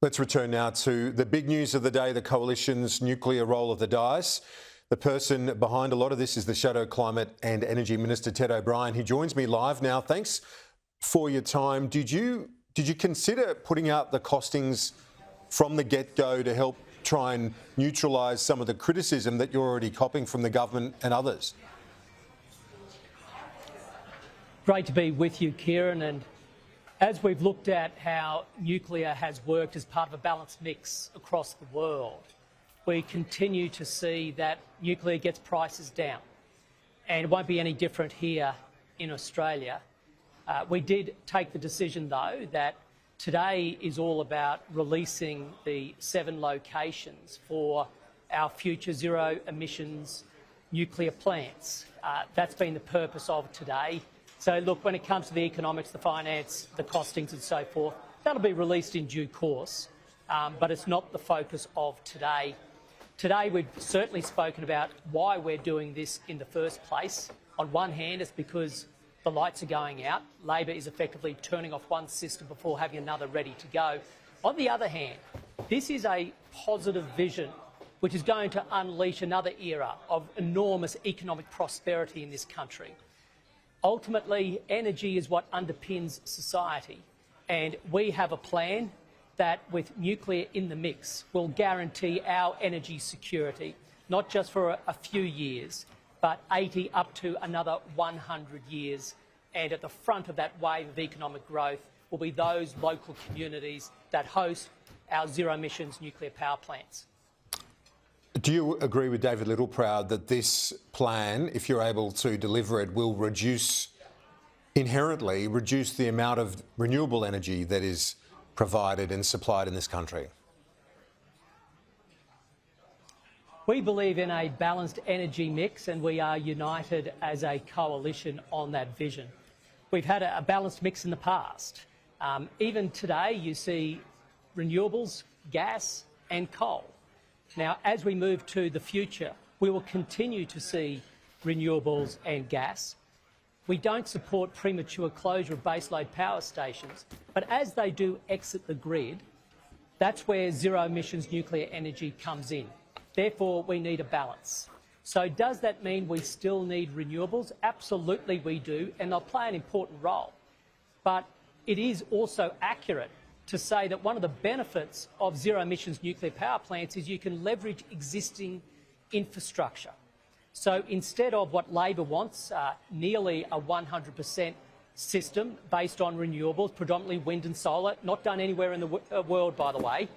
Let's return now to the big news of the day, the Coalition's nuclear roll of the dice. The person behind a lot of this is the Shadow Climate and Energy Minister, Ted O'Brien. He joins me live now. Thanks for your time. Did you consider putting out the costings from the get-go to help try and neutralise some of the criticism that you're already copping from the government and others? Great to be with you, Kieran. And as we've looked at how nuclear has worked as part of a balanced mix across the world, we continue to see that nuclear gets prices down. And it won't be any different here in Australia. We did take the decision, though, that today is all about releasing the 7 locations for our future zero emissions nuclear plants. That's been the purpose of today. So look, when it comes to the economics, the finance, the costings and so forth, that'll be released in due course, but it's not the focus of today. Today we've certainly spoken about why we're doing this in the first place. On one hand, it's because the lights are going out. Labor is effectively turning off one system before having another ready to go. On the other hand, this is a positive vision which is going to unleash another era of enormous economic prosperity in this country. Ultimately, energy is what underpins society, and we have a plan that, with nuclear in the mix, will guarantee our energy security, not just for a few years, but 80 up to another 100 years. And at the front of that wave of economic growth will be those local communities that host our zero-emissions nuclear power plants. Do you agree with David Littleproud that this plan, if you're able to deliver it, will inherently reduce the amount of renewable energy that is provided and supplied in this country? We believe in a balanced energy mix, and we are united as a coalition on that vision. We've had a balanced mix in the past. Even today, you see renewables, gas and coal. Now, as we move to the future, we will continue to see renewables and gas. We don't support premature closure of baseload power stations, but as they do exit the grid, that's where zero-emissions nuclear energy comes in. Therefore, we need a balance. So does that mean we still need renewables? Absolutely we do, and they'll play an important role. But it is also accurate to say that one of the benefits of zero-emissions nuclear power plants is you can leverage existing infrastructure. So instead of what Labor wants, nearly a 100% system based on renewables, predominantly wind and solar, not done anywhere in the world, by the way,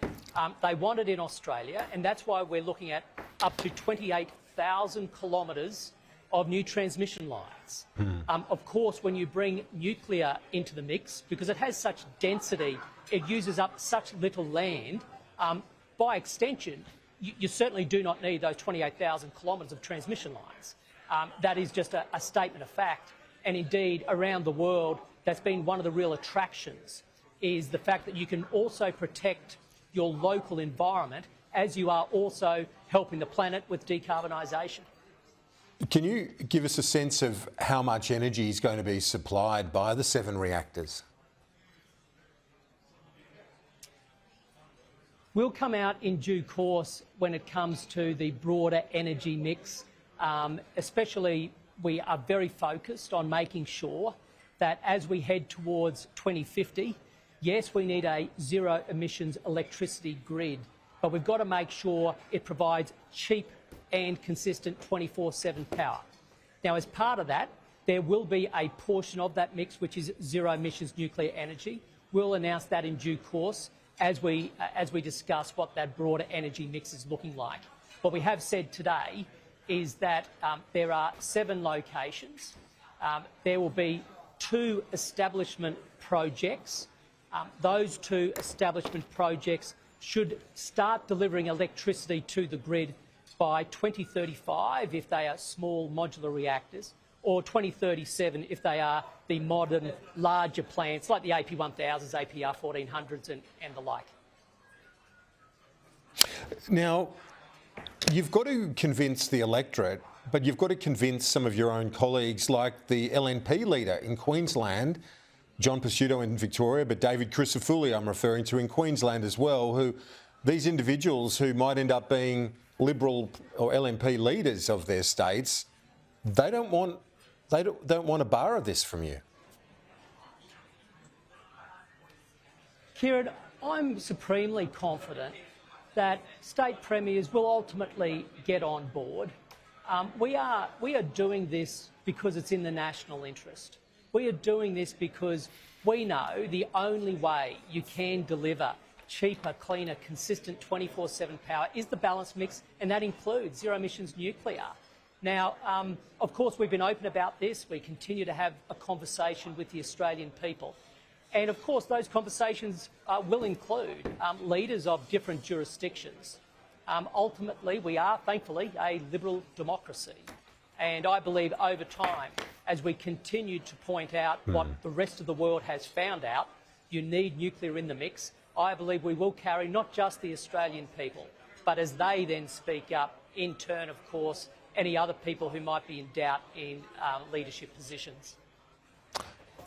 they want it in Australia, and that's why we're looking at up to 28,000 kilometres of new transmission lines. Of course, when you bring nuclear into the mix, because it has such density, it uses up such little land, by extension, you certainly do not need those 28,000 kilometres of transmission lines. That is just a statement of fact. And indeed, around the world, that's been one of the real attractions, is the fact that you can also protect your local environment as you are also helping the planet with decarbonisation. Can you give us a sense of how much energy is going to be supplied by the 7 reactors? We'll come out in due course when it comes to the broader energy mix. Especially, we are very focused on making sure that as we head towards 2050, yes, we need a zero-emissions electricity grid, but we've got to make sure it provides cheap and consistent 24/7 power. Now, as part of that, there will be a portion of that mix which is zero-emissions nuclear energy. We'll announce that in due course as we discuss what that broader energy mix is looking like. What we have said today is that there are 7 locations. There will be 2 establishment projects. Those 2 establishment projects should start delivering electricity to the grid by 2035 if they are small modular reactors, or 2037 if they are the modern, larger plants like the AP1000s, APR 1400s and the like. Now, you've got to convince the electorate, but you've got to convince some of your own colleagues, like the LNP leader in Queensland, John Pesutto in Victoria, but David Crisafulli I'm referring to in Queensland as well, who these individuals who might end up being Liberal or LNP leaders of their states, they don't want a bar of this from you. Kieran, I'm supremely confident that state premiers will ultimately get on board. We are doing this because it's in the national interest. We are doing this because we know the only way you can deliver cheaper, cleaner, consistent 24/7 power is the balanced mix, and that includes zero emissions nuclear. Now, of course, we've been open about this. We continue to have a conversation with the Australian people. And of course, those conversations will include leaders of different jurisdictions. Ultimately, we are, thankfully, a liberal democracy. And I believe over time, as we continue to point out what the rest of the world has found out, you need nuclear in the mix, I believe we will carry not just the Australian people, but as they then speak up, in turn, of course, any other people who might be in doubt in leadership positions.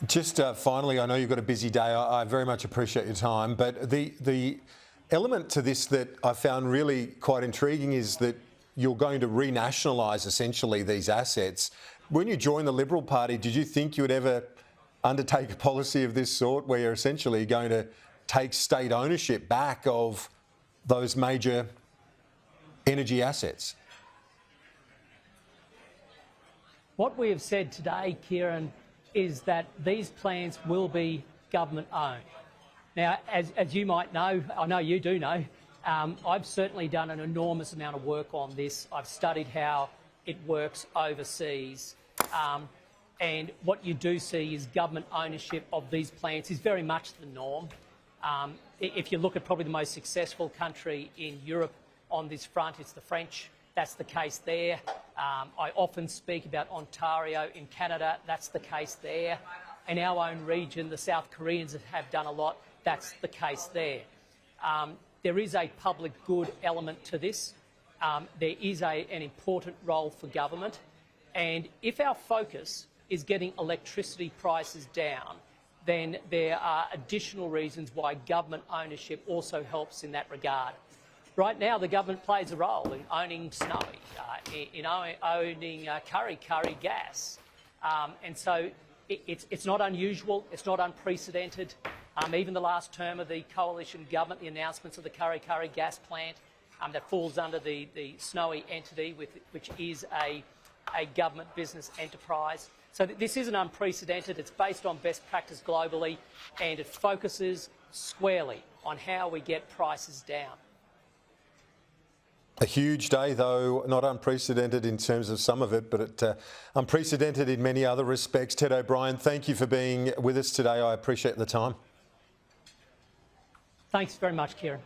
Just finally, I know you've got a busy day. I very much appreciate your time, but the element to this that I found really quite intriguing is that you're going to renationalise essentially these assets. When you joined the Liberal Party, did you think you would ever undertake a policy of this sort where you're essentially going to take state ownership back of those major energy assets? What we have said today, Kieran, is that these plants will be government owned. Now, as you might know, I know you do know, I've certainly done an enormous amount of work on this. I've studied how it works overseas. And what you do see is government ownership of these plants is very much the norm. If you look at probably the most successful country in Europe on this front, it's the French. That's the case there. I often speak about Ontario in Canada. That's the case there. In our own region, the South Koreans have done a lot. That's the case there. There is a public good element to this. There is an important role for government. And if our focus is getting electricity prices down, then there are additional reasons why government ownership also helps in that regard. Right now, the government plays a role in owning Snowy, in owning Kurri Kurri gas. And so it's not unusual, it's not unprecedented. Even the last term of the coalition government, the announcements of the Kurri Kurri gas plant, that falls under the Snowy entity, which is a government business enterprise. So this isn't unprecedented, it's based on best practice globally, and it focuses squarely on how we get prices down. A huge day, though, not unprecedented in terms of some of it, but unprecedented in many other respects. Ted O'Brien, thank you for being with us today. I appreciate the time. Thanks very much, Kieran.